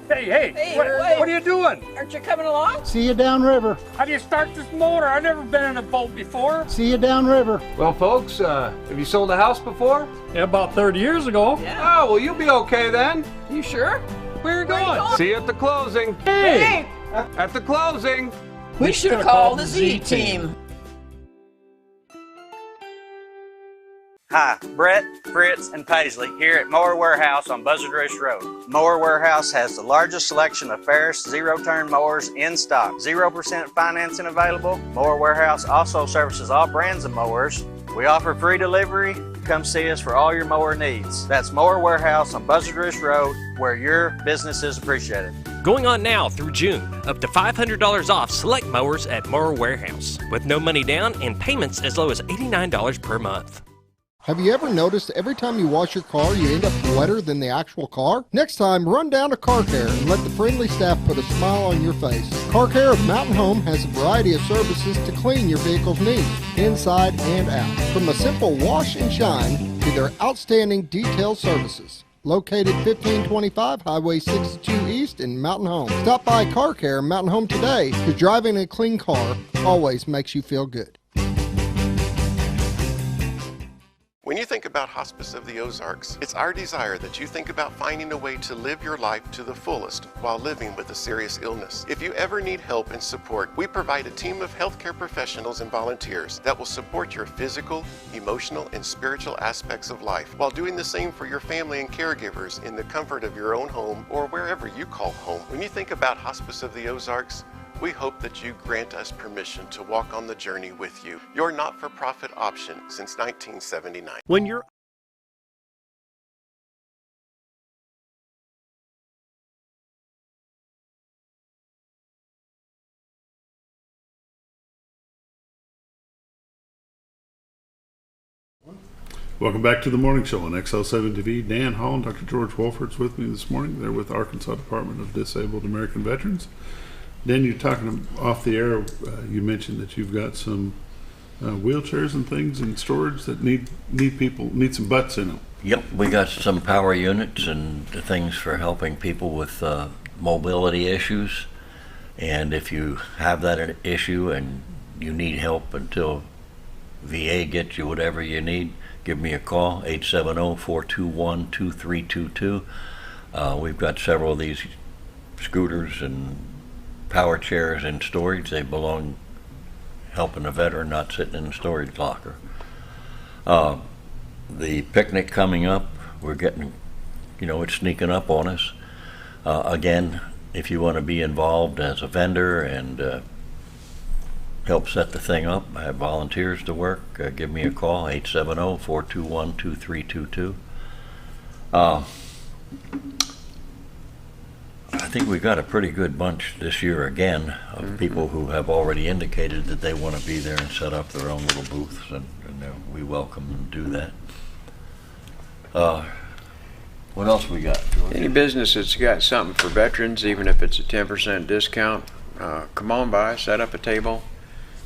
Hey, what are you doing? Aren't you coming along? See you downriver. How do you start this motor? I've never been in a boat before. See you downriver. Well, folks, have you sold a house before? Yeah, about 30 years ago. Yeah. Oh, well, you'll be okay then. You sure? Where are you going? See you at the closing. Hey! At the closing. We should have called the Z-Team. Hi, Brett, Fritz, and Paisley here at Mower Warehouse on Buzzard Ridge Road. Mower Warehouse has the largest selection of Ferris zero-turn mowers in stock. 0% financing available. Mower Warehouse also services all brands of mowers. We offer free delivery. Come see us for all your mower needs. That's Mower Warehouse on Buzzard Ridge Road, where your business is appreciated. Going on now through June, up to $500 off select mowers at Mower Warehouse, with no money down and payments as low as $89 per month. Have you ever noticed every time you wash your car, you end up wetter than the actual car? Next time, run down to Car Care and let the friendly staff put a smile on your face. Car Care of Mountain Home has a variety of services to clean your vehicle's needs, inside and out. From a simple wash and shine to their outstanding detail services. Located 1525 Highway 62 East in Mountain Home. Stop by Car Care Mountain Home today, because driving a clean car always makes you feel good. When you think about Hospice of the Ozarks, it's our desire that you think about finding a way to live your life to the fullest while living with a serious illness. If you ever need help and support, we provide a team of healthcare professionals and volunteers that will support your physical, emotional, and spiritual aspects of life while doing the same for your family and caregivers in the comfort of your own home or wherever you call home. When you think about Hospice of the Ozarks, we hope that you grant us permission to walk on the journey with you. Your not-for-profit option since 1979. When you're Welcome back to the morning show on XL7-TV. Dan Hall and Dr. George Wolford's with me this morning. They're with Arkansas Department of Disabled American Veterans. Dan, you're talking off the air. You mentioned that you've got some wheelchairs and things in storage that need some butts in them. Yep, we got some power units and things for helping people with mobility issues. And if you have that issue and you need help until VA gets you whatever you need, give me a call, 870-421-2322. We've got several of these scooters and power chairs in storage. They belong helping a veteran, not sitting in a storage locker. The picnic coming up, we're getting, it's sneaking up on us. Again, if you want to be involved as a vendor and help set the thing up, I have volunteers to work. Give me a call, 870-421-2322. I think we've got a pretty good bunch this year again of people who have already indicated that they want to be there and set up their own little booths, and we welcome them to do that. What else we got, George? Any business that's got something for veterans, even if it's a 10% discount, come on by, set up a table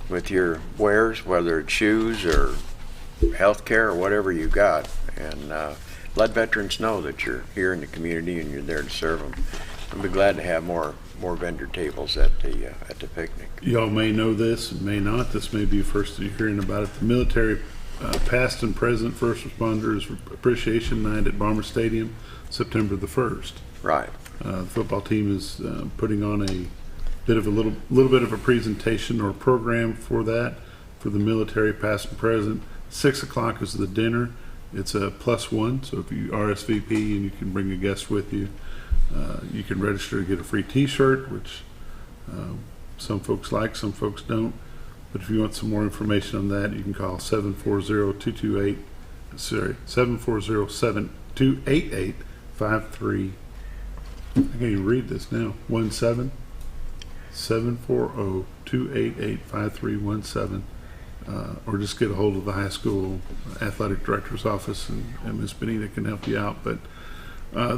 with your wares, whether it's shoes or healthcare or whatever you got, and let veterans know that you're here in the community and you're there to serve them. I'll be glad to have more vendor tables at the picnic. Y'all may know this and may not. This may be the first you're hearing about it. The military past and present first responders appreciation night at Bomber Stadium, September the 1st. Right. The football team is putting on a little bit of a presentation or program for that, for the military past and present. 6 o'clock is the dinner. It's a +1, so if you RSVP and you can bring a guest with you, you can register to get a free t-shirt, which some folks like, some folks don't. But if you want some more information on that, you can call 740-728-53. I can't even read this now. 740-288-5317. Or just get a hold of the high school athletic director's office, and Miss Benita can help you out. But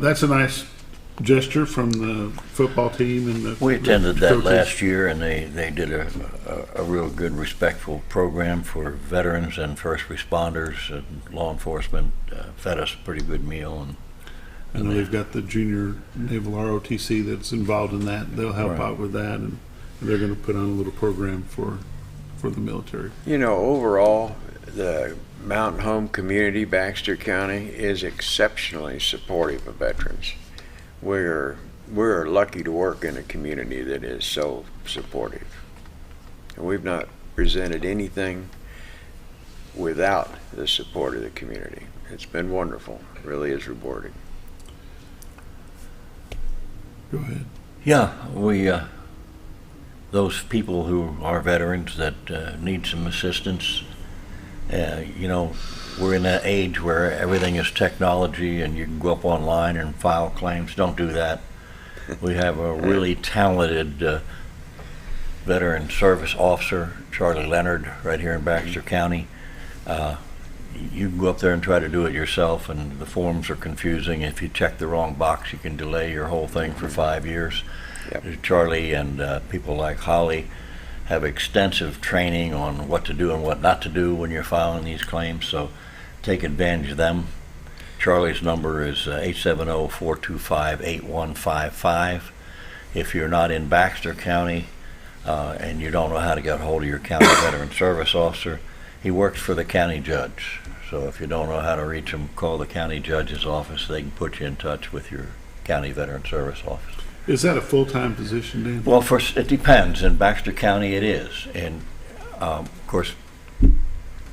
that's a nice gesture from the football team. And we attended that coaches last year, and they did a real good, respectful program for veterans and first responders and law enforcement. Fed us a pretty good meal. I know they've got the junior naval ROTC that's involved in that. They'll help out with that, and they're going to put on a little program for the military. You know, overall, the Mountain Home community, Baxter County, is exceptionally supportive of veterans. We're lucky to work in a community that is so supportive. And we've not presented anything without the support of the community. It's been wonderful. It really is rewarding. Go ahead. Yeah, we those people who are veterans that need some assistance, you know, we're in that age where everything is technology and you can go up online and file claims. Don't do that. We have a really talented veteran service officer, Charlie Leonard, right here in Baxter County. You can go up there and try to do it yourself, and the forms are confusing. If you check the wrong box, you can delay your whole thing for 5 years. Yep. Charlie and people like Holly have extensive training on what to do and what not to do when you're filing these claims, so take advantage of them. Charlie's number is 870-425-8155. If you're not in Baxter County and you don't know how to get a hold of your county veteran service officer, he works for the county judge. So if you don't know how to reach him, call the county judge's office. They can put you in touch with your county veteran service office. Is that a full-time position, Dan? Well, it depends. In Baxter County, it is. And of course,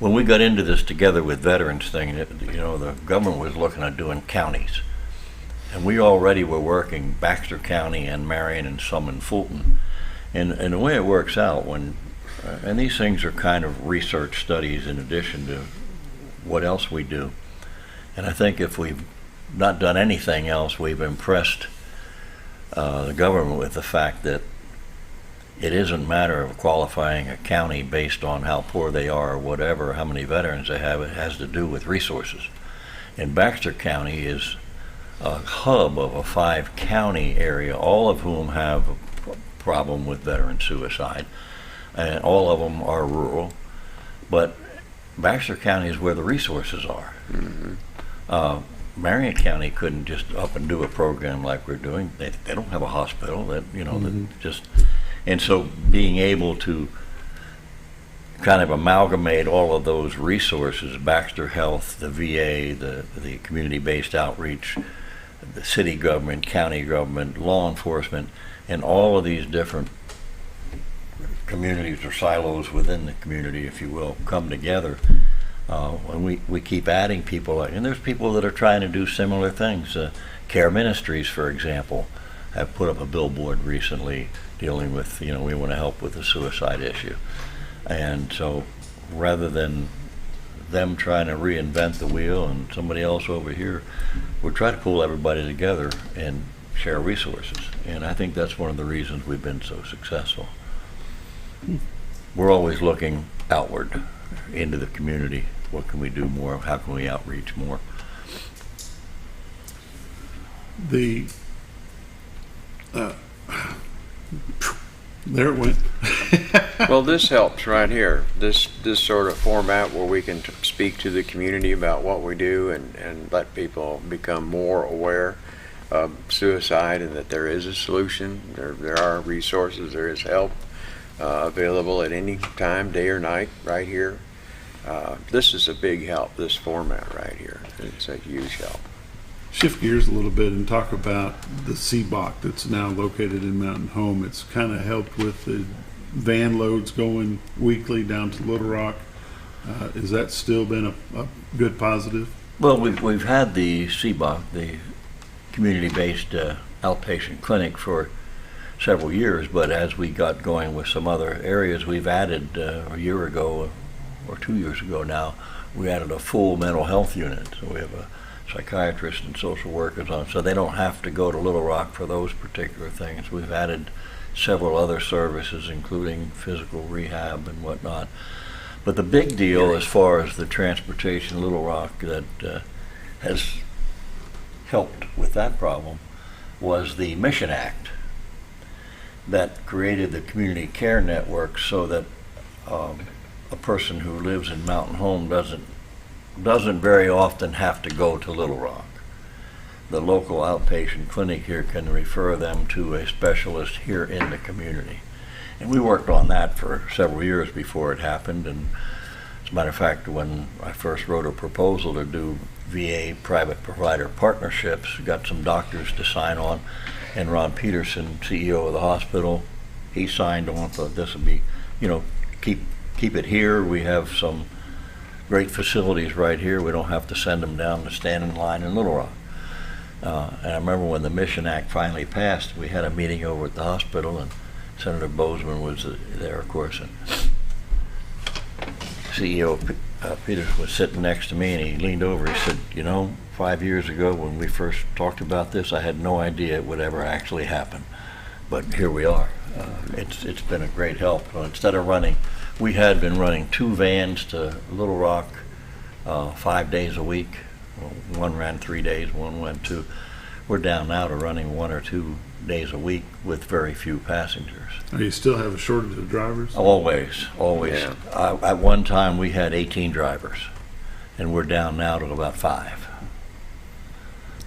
when we got into this together with veterans thing, you know, the government was looking at doing counties, and we already were working Baxter County and Marion and some in Fulton. And the way it works out, when and these things are kind of research studies in addition to what else we do. And I think if we've not done anything else, we've impressed the government with the fact that it isn't a matter of qualifying a county based on how poor they are or whatever, how many veterans they have. It has to do with resources. And Baxter County is a hub of a 5-county area, all of whom have a problem with veteran suicide. And all of them are rural, but Baxter County is where the resources are. Mm-hmm. Marion County couldn't just up and do a program like we're doing. They don't have a hospital. That and so being able to kind of amalgamate all of those resources, Baxter Health, the VA, the community-based outreach, the city government, county government, law enforcement, and all of these different communities or silos within the community, if you will, come together. And we keep adding people, and there's people that are trying to do similar things. Care Ministries, for example, have put up a billboard recently dealing with, we want to help with the suicide issue. And so rather than them trying to reinvent the wheel and somebody else over here, we're trying to pull everybody together and share resources. And I think that's one of the reasons we've been so successful. We're always looking outward into the community. What can we do more? How can we outreach more? There it went. Well, this helps right here. This sort of format where we can speak to the community about what we do and let people become more aware of suicide and that there is a solution. There are resources. There is help available at any time, day or night, right here. This is a big help, this format right here. It's a huge help. Shift gears a little bit and talk about the CBOC that's now located in Mountain Home. It's kind of helped with the van loads going weekly down to Little Rock. Has that still been a good positive? Well, we've had the CBOC, the community-based outpatient clinic, for several years, but as we got going with some other areas, we've added a year ago or 2 years ago now, we added a full mental health unit. So we have a psychiatrist and social workers on, so they don't have to go to Little Rock for those particular things. We've added several other services, including physical rehab and whatnot. But the big deal as far as the transportation in Little Rock that has helped with that problem was the Mission Act that created the community care network, so that a person who lives in Mountain Home doesn't very often have to go to Little Rock. The local outpatient clinic here can refer them to a specialist here in the community. And we worked on that for several years before it happened. And as a matter of fact, when I first wrote a proposal to do VA private provider partnerships, got some doctors to sign on, and Ron Peterson, CEO of the hospital, he signed on. Thought this would be, keep it here. We have some great facilities right here. We don't have to send them down to stand in line in Little Rock. And I remember when the Mission Act finally passed, we had a meeting over at the hospital, and Senator Bozeman was there, of course, and CEO Peters was sitting next to me, and he leaned over. He said, 5 years ago when we first talked about this, I had no idea it would ever actually happen. But here we are. It's been a great help. Instead of we had been running 2 vans to Little Rock 5 days a week. One ran 3 days, one went 2. We're down now to running 1 or 2 days a week with very few passengers. You still have a shortage of drivers? Always. Yeah. At one time we had 18 drivers, and we're down now to about 5.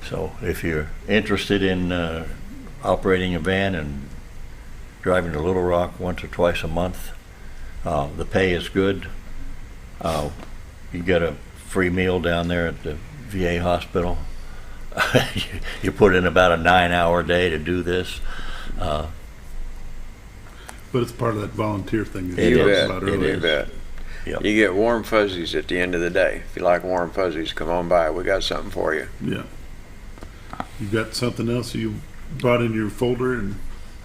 So if you're interested in operating a van and driving to Little Rock once or twice a month, the pay is good. You get a free meal down there at the VA hospital. You put in about a 9-hour day to do this. But it's part of that volunteer thing that You you bet. talked about earlier. You bet. Yep. You get warm fuzzies at the end of the day. If you like warm fuzzies, come on by. We got something for you. Yeah. You got something else you brought in your folder? And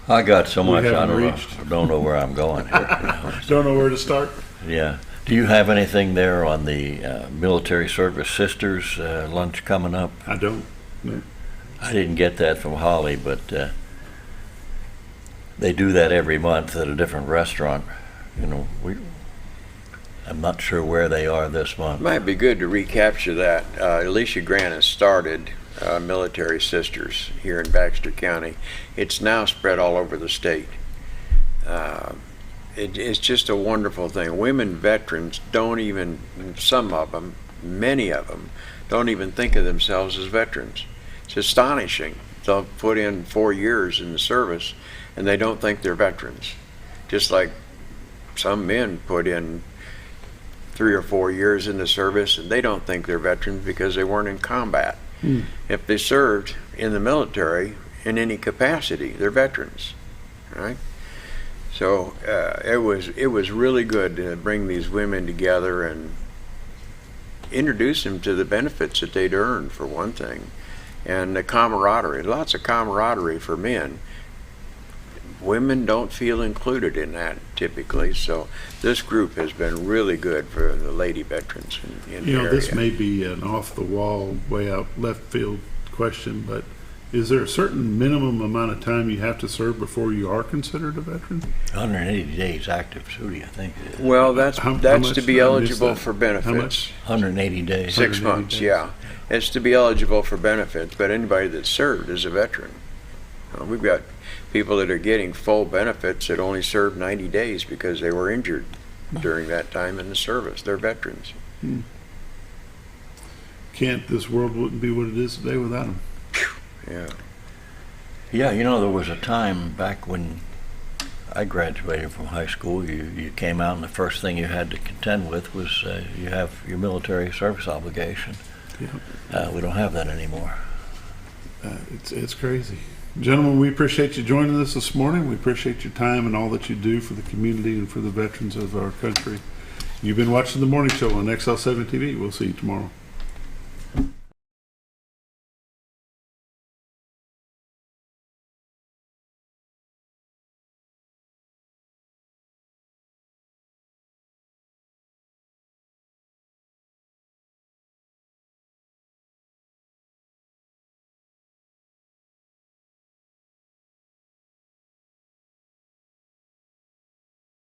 I got so we much, I haven't don't know where I'm going here. Don't know where to start? Yeah. Do you have anything there on the military service sisters lunch coming up? I don't. No. I didn't get that from Holly, but they do that every month at a different restaurant. I'm not sure where they are this month. Might be good to recapture that. Alicia Grant has started Military Sisters here in Baxter County. It's now spread all over the state. It's just a wonderful thing. Women veterans don't even, some of them, many of them, don't even think of themselves as veterans. It's astonishing. They'll put in 4 years in the service and they don't think they're veterans. Just like some men put in 3 or 4 years in the service and they don't think they're veterans because they weren't in combat. If they served in the military in any capacity, they're veterans, right? So it was really good to bring these women together and introduce them to the benefits that they'd earned, for one thing, and the camaraderie. Lots of camaraderie for men. Women don't feel included in that typically, so this group has been really good for the lady veterans in the area. This may be an off-the-wall, way out left field question, but is there a certain minimum amount of time you have to serve before you are considered a veteran? 180 days active duty, I think. Well, that's How to much be did I eligible miss that? for How benefits. much? 180 days. 6 months, days. yeah. It's to be eligible for benefits, but anybody that served is a veteran. We've got people that are getting full benefits that only served 90 days because they were injured during that time in the service. They're veterans. This world wouldn't be what it is today without them. Yeah. Yeah, there was a time back when I graduated from high school, you came out and the first thing you had to contend with was you have your military service obligation. Yeah. We don't have that anymore. It's crazy. Gentlemen, we appreciate you joining us this morning. We appreciate your time and all that you do for the community and for the veterans of our country. You've been watching The Morning Show on XL7-TV. We'll see you tomorrow.